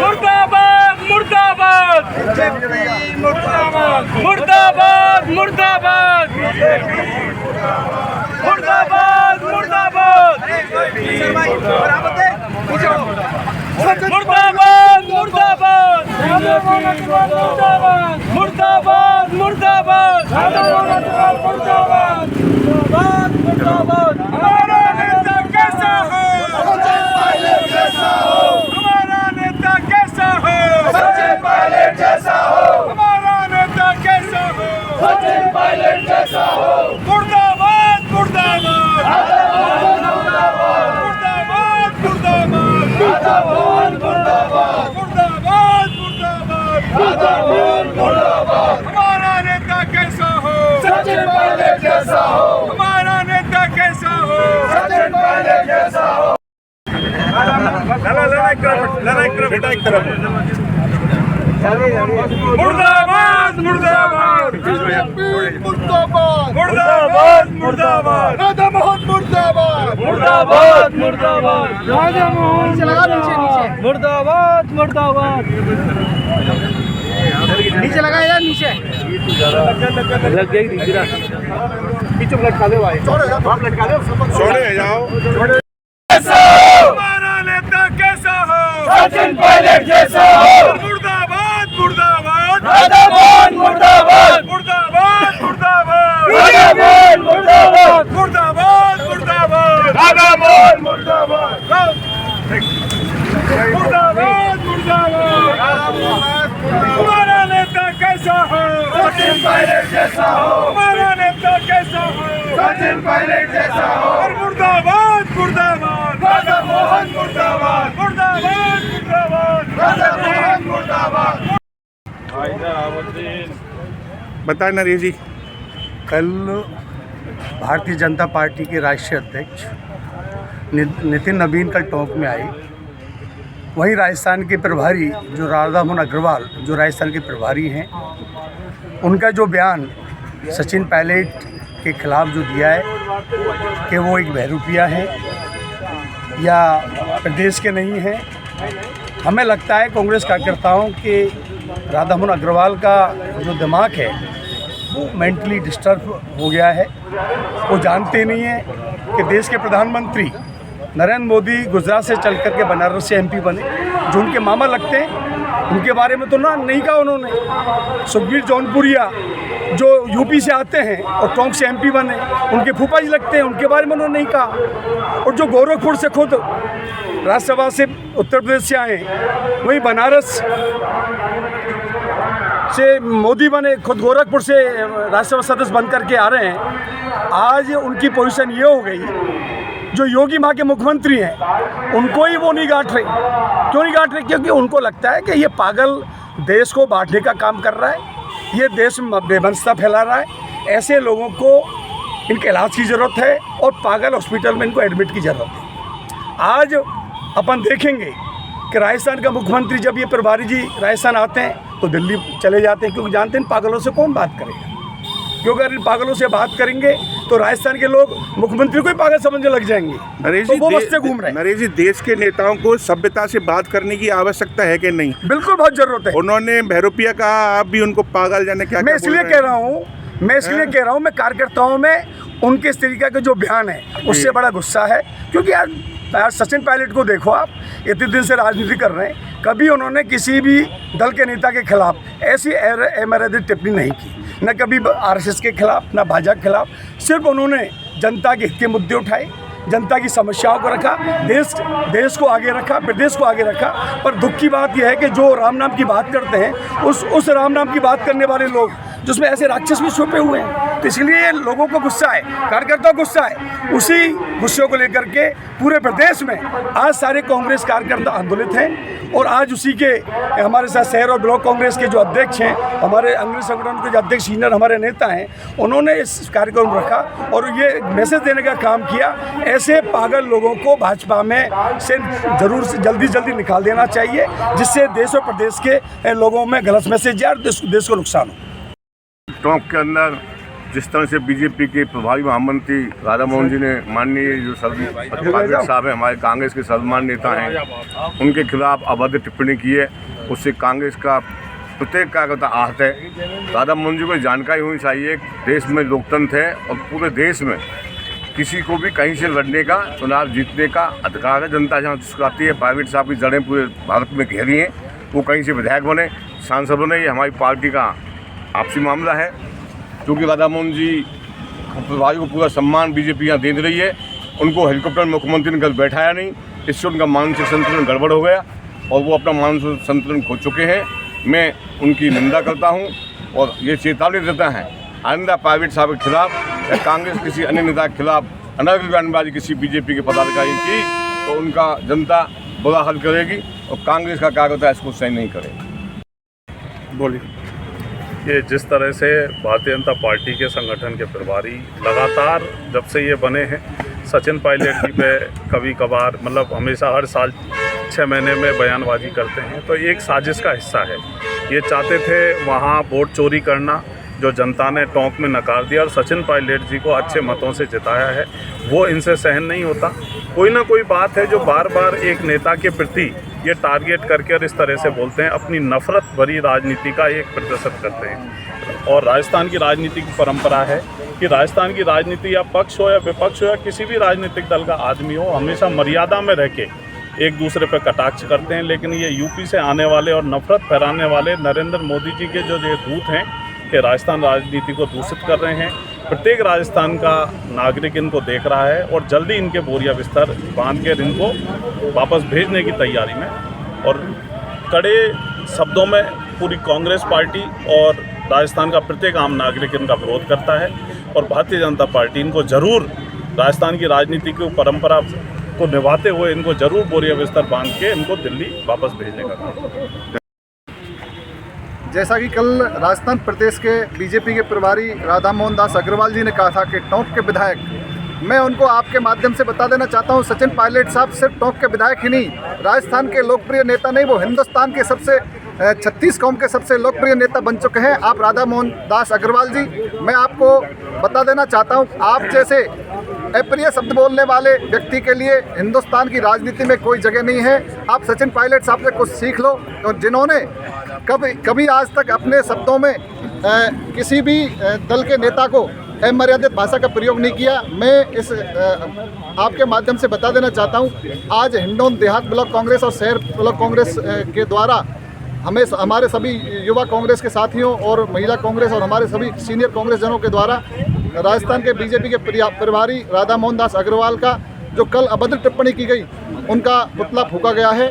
मुर्दाबाद मुर्दाबाद मुर्दाबाद मुर्दाबाद मुर्दाबाद मुर्दाबाद मुर्दाबाद मुर्दाबाद मुर्दाबाद मुर्दाबाद मुर्दाबाद हमारा नेता कैसा हो, हमारा नेता कैसा हो, सचिन पायलट जैसा हो, हमारा नेता कैसा हो, सचिन पायलट जैसा हो। मुर्दाबाद मुर्दाबाद मुर्दाबाद मुर्दाबाद मुर्दाबाद मुर्दाबाद मुर्दाबाद मुर्दाबाद मुर्दाबाद मुर्दाबाद मुर्दाबाद हमारा नेता कैसा हो, सचिन पायलट जैसा हो, हमारा नेता कैसा हो, सचिन पायलट जैसा हो। मुर्दाबाद मुर्दाबाद मुर्दाबाद मुर्दाबाद राधा मोहन मुर्दाबाद मुर्दाबाद मुर्दाबाद राजा मोहन मुर्दाबाद मुर्दाबाद नीचे लगा यार, नीचे लग गई गिरा पीछे लटका दो भाई, आप लटका दो, छोड़े जाओ। जैसा हो, हमारा नेता कैसा हो, सचिन पायलट जैसा हो, मुर्दाबाद मुर्दाबाद राधा मोहन मुर्दाबाद मुर्दाबाद मुर्दाबाद राधा मोहन मुर्दाबाद मुर्दाबाद मुर्दाबाद राधा मोहन मुर्दाबाद मुर्दाबाद मुर्दाबाद हमारा नेता कैसा हो, सचिन पायलट जैसा हो, हमारा नेता कैसा हो, सचिन पायलट जैसा हो। और मुर्दाबाद मुर्दाबाद राधा मोहन मुर्दाबाद मुर्दाबाद मुर्दाबाद राधा मोहन मुर्दाबाद। बताए नरेश जी। कल भारतीय जनता पार्टी के राष्ट्रीय अध्यक्ष नितिन नवीन कल टोंक में आए। वहीं राजस्थान के प्रभारी जो राधा मोहन अग्रवाल जो राजस्थान के प्रभारी हैं, उनका जो बयान सचिन पायलट के खिलाफ जो दिया है कि वो एक बहरूपिया है या प्रदेश के नहीं हैं, हमें लगता है कांग्रेस कार्यकर्ताओं के राधा मोहन अग्रवाल का जो दिमाग है वो मेंटली डिस्टर्ब हो गया है। वो जानते नहीं हैं कि देश के प्रधानमंत्री नरेंद्र मोदी गुजरात से चल कर के बनारस से एमपी बने, जो उनके मामा लगते हैं, उनके बारे में तो ना नहीं कहा उन्होंने। सुखबीर जौनपुरिया जो यूपी से आते हैं और टोंक से एमपी बने, उनके फूफा जी लगते हैं, उनके बारे में उन्होंने नहीं कहा। और जो गोरखपुर से खुद राज्यसभा से उत्तर प्रदेश से आए, वहीं बनारस से मोदी बने, खुद गोरखपुर से राज्यसभा सदस्य बन करके आ रहे हैं। आज उनकी पोजीशन ये हो गई, जो योगी माँ के मुख्यमंत्री हैं उनको ही वो नहीं गांठ रहे। क्यों नहीं गांठ रहे? क्योंकि उनको लगता है कि ये पागल देश को बांटने का काम कर रहा है, ये देश में बेबंसता फैला रहा है। ऐसे लोगों को इनके इलाज की ज़रूरत है और पागल हॉस्पिटल में इनको एडमिट की ज़रूरत है। आज अपन देखेंगे कि राजस्थान का मुख्यमंत्री जब ये प्रभारी जी राजस्थान आते हैं तो दिल्ली चले जाते हैं, क्योंकि जानते हैं इन पागलों से कौन बात करेगा। क्योंकि अगर इन पागलों से बात करेंगे तो राजस्थान के लोग मुख्यमंत्री को ही पागल समझने लग जाएंगे। नरेश तो जी, वो बस्ते घूम रहे हैं। नरेश जी, देश के नेताओं को सभ्यता से बात करने की आवश्यकता है कि नहीं? बिल्कुल बहुत ज़रूरत है। उन्होंने बहरूपिया कहा, आप भी उनको पागल जाने क्या मैं इसलिए कह रहा हूँ, मैं कार्यकर्ताओं में उनके इस तरीके का जो बयान है उससे बड़ा गुस्सा है। क्योंकि यार सचिन पायलट को देखो, आप इतने दिन से राजनीति कर रहे हैं, कभी उन्होंने किसी भी दल के नेता के खिलाफ ऐसी एमरदित टिप्पणी नहीं की, न कभी आरएसएस के खिलाफ, न भाजपा के खिलाफ। सिर्फ उन्होंने जनता के हित के मुद्दे उठाए, जनता की समस्याओं को रखा, देश को आगे रखा, प्रदेश को आगे रखा। पर दुख की बात यह है कि जो राम नाम की बात करते हैं, उस राम नाम की बात करने वाले लोग जिसमें ऐसे राक्षस भी छुपे हुए हैं, तो इसलिए लोगों को गुस्सा है, कार्यकर्ताओं को गुस्सा है। उसी गुस्से को लेकर के पूरे प्रदेश में आज सारे कांग्रेस कार्यकर्ता आंदोलित हैं। और आज उसी के हमारे साथ शहर और ब्लॉक कांग्रेस के जो अध्यक्ष हैं, हमारे अंग्रेज संगठन के जो अध्यक्ष सीनियर हमारे नेता हैं, उन्होंने इस कार्यक्रम रखा और ये मैसेज देने का काम किया, ऐसे पागल लोगों को भाजपा में से जरूर से जल्दी निकाल देना चाहिए, जिससे देश और प्रदेश के लोगों में गलत मैसेज जाए और देश को नुकसान हो। टोंक के अंदर जिस तरह से बीजेपी के प्रभारी महामंत्री राधा मोहन जी ने माननीय जो पायलट साहब हैं, हमारे कांग्रेस के सर्वमान्य नेता हैं, उनके खिलाफ अभद्र टिप्पणी की है, उससे कांग्रेस का प्रत्येक कार्यकर्ता आहत है। राधा मोहन जी को जानकारी होनी चाहिए, देश में लोकतंत्र है और पूरे देश में किसी को भी कहीं से लड़ने का, चुनाव जीतने का अधिकार है। जनता जहाँ चुस्काती है, प्राइवेट साहब की जड़ें पूरे भारत में घेरी हैं, वो कहीं से विधायक बने, सांसद बने, ये हमारी पार्टी का आपसी मामला है। क्योंकि राधा मोहन जी प्रभारी को पूरा सम्मान बीजेपी यहाँ दे रही है, उनको हेलीकॉप्टर मुख्यमंत्री ने कल बैठाया नहीं, इससे उनका मानसिक संतुलन गड़बड़ हो गया और वो अपना मानसिक संतुलन खो चुके हैं। मैं उनकी निंदा करता हूँ और ये चेतावनी देता है, आइंदा प्राइवेट साहब के खिलाफ या कांग्रेस किसी अन्य नेता के खिलाफ अनर्गल बयानबाजी किसी बीजेपी के पदाधिकारी की तो उनका जनता बुरा हल करेगी और कांग्रेस का कार्यकर्ता इसको सहन नहीं करेगा। बोलिए। ये जिस तरह से भारतीय जनता पार्टी के संगठन के प्रभारी लगातार जब से ये बने हैं, सचिन पायलट जी पे कभी कभार मतलब हमेशा हर साल 6 महीने में बयानबाजी करते हैं, तो एक साजिश का हिस्सा है। ये चाहते थे वहाँ वोट चोरी करना, जो जनता ने टोंक में नकार दिया और सचिन पायलट जी को अच्छे मतों से जिताया है, वो इनसे सहन नहीं होता। कोई ना कोई बात है जो बार बार एक नेता के प्रति ये टारगेट करके और इस तरह से बोलते हैं, अपनी नफरत भरी राजनीति का एक प्रदर्शन करते हैं। और राजस्थान की राजनीति की परंपरा है कि राजस्थान की राजनीति या पक्ष हो या विपक्ष हो या किसी भी राजनीतिक दल का आदमी हो, हमेशा मर्यादा में रह के एक दूसरे पर कटाक्ष करते हैं। लेकिन ये यूपी से आने वाले और नफरत फैलाने वाले नरेंद्र मोदी जी के जो ये दूत हैं, कि राजस्थान राजनीति को दूषित कर रहे हैं। प्रत्येक राजस्थान का नागरिक इनको देख रहा है और जल्दी इनके बोरिया बिस्तर बांध कर इनको वापस भेजने की तैयारी में और कड़े शब्दों में पूरी कांग्रेस पार्टी और राजस्थान का प्रत्येक आम नागरिक इनका विरोध करता है। और भारतीय जनता पार्टी इनको ज़रूर राजस्थान की राजनीति की परंपरा को निभाते हुए इनको ज़रूर बोरिया बिस्तर बांध के इनको दिल्ली वापस भेजने का काम। जैसा कि कल राजस्थान प्रदेश के बीजेपी के प्रभारी राधा मोहन दास अग्रवाल जी ने कहा था कि टोंक के विधायक, मैं उनको आपके माध्यम से बता देना चाहता हूं, सचिन पायलट साहब सिर्फ टोंक के विधायक ही नहीं, राजस्थान के लोकप्रिय नेता नहीं, वो हिंदुस्तान के सबसे 36 कौम के सबसे लोकप्रिय नेता बन चुके हैं। आप राधा मोहन दास अग्रवाल जी, मैं आपको बता देना चाहता हूं, आप जैसे अप्रिय शब्द बोलने वाले व्यक्ति के लिए हिंदुस्तान की राजनीति में कोई जगह नहीं है। आप सचिन पायलट साहब से कुछ सीख लो, और जिन्होंने कभी आज तक अपने शब्दों में किसी भी दल के नेता को अमर्यादित भाषा का प्रयोग नहीं किया। मैं इस आपके माध्यम से बता देना चाहता हूं, आज हिंडौन देहात ब्लॉक कांग्रेस और शहर ब्लॉक कांग्रेस के द्वारा हमें हमारे सभी युवा कांग्रेस के साथियों और महिला कांग्रेस और हमारे सभी सीनियर कांग्रेस जनों के द्वारा राजस्थान के बीजेपी के प्रभारी राधा मोहन दास अग्रवाल का जो कल अभद्र टिप्पणी की गई, उनका पुतला फूंका गया है।